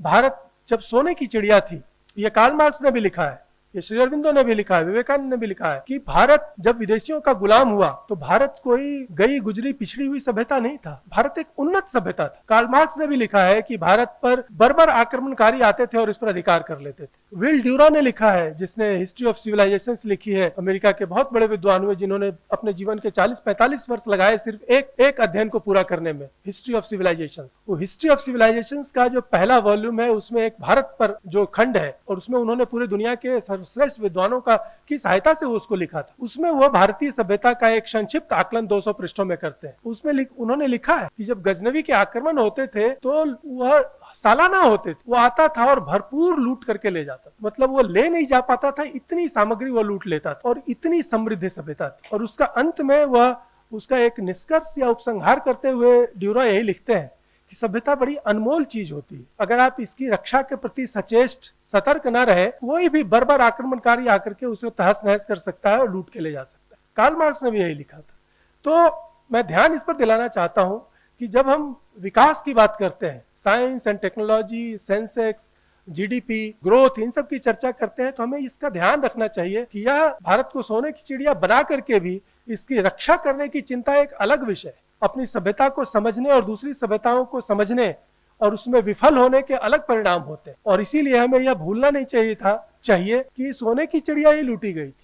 भारत जब सोने की चिड़िया थी, ये कार्ल मार्क्स ने भी लिखा है, ये श्री अरविंदो ने भी लिखा है, विवेकानंद ने भी लिखा है कि भारत जब विदेशियों का गुलाम हुआ तो भारत कोई गई गुजरी पिछड़ी हुई सभ्यता नहीं था, भारत एक उन्नत सभ्यता था। कार्ल मार्क्स ने भी लिखा है कि भारत पर बर्बर आक्रमणकारी आते थे और इस पर अधिकार कर लेते थे। विल ड्यूरा ने लिखा है, जिसने हिस्ट्री ऑफ सिविलाइजेशंस लिखी है, अमेरिका के बहुत बड़े विद्वान हुए जिन्होंने अपने जीवन के 40-45 वर्ष लगाए सिर्फ एक अध्ययन को पूरा करने में, हिस्ट्री ऑफ सिविलाइजेशंस। वो हिस्ट्री ऑफ सिविलाइजेशंस का जो पहला वॉल्यूम है उसमें एक भारत पर जो खंड है और उसमें उन्होंने पूरी दुनिया के सर्वश्रेष्ठ विद्वानों की सहायता से उसको लिखा था। उसमें वह भारतीय सभ्यता का एक संक्षिप्त आकलन 200 पृष्ठों में करते हैं। उसमें उन्होंने लिखा है कि जब गजनवी के आक्रमण होते थे तो वह सालाना होते थे, वो आता था और भरपूर लूट करके ले जाता था, मतलब वो ले नहीं जा पाता था, इतनी सामग्री वो लूट लेता था और इतनी समृद्ध सभ्यता थी। और उसका अंत में वह उसका एक निष्कर्ष या उपसंहार करते हुए ड्यूरा यही लिखते हैं कि सभ्यता बड़ी अनमोल चीज होती है, अगर आप इसकी रक्षा के प्रति सचेष्ट सतर्क न रहे, कोई भी बर्बर आक्रमणकारी आकर के उसे तहस नहस कर सकता है और लूट के ले जा सकता है। कार्ल मार्क्स ने भी यही लिखा था। तो मैं ध्यान इस पर दिलाना चाहता हूं कि जब हम विकास की बात करते हैं, science and technology, Sensex, GDP, growth, इन सब की चर्चा करते हैं, तो हमें इसका ध्यान रखना चाहिए कि यह भारत को सोने की चिड़िया बना करके भी इसकी रक्षा करने की चिंता एक अलग विषय है। अपनी सभ्यता को समझने और दूसरी सभ्यताओं को समझने और उसमें विफल होने के अलग परिणाम होते हैं, और इसीलिए हमें यह भूलना नहीं चाहिए कि सोने की चिड़िया ही लूटी गई थी।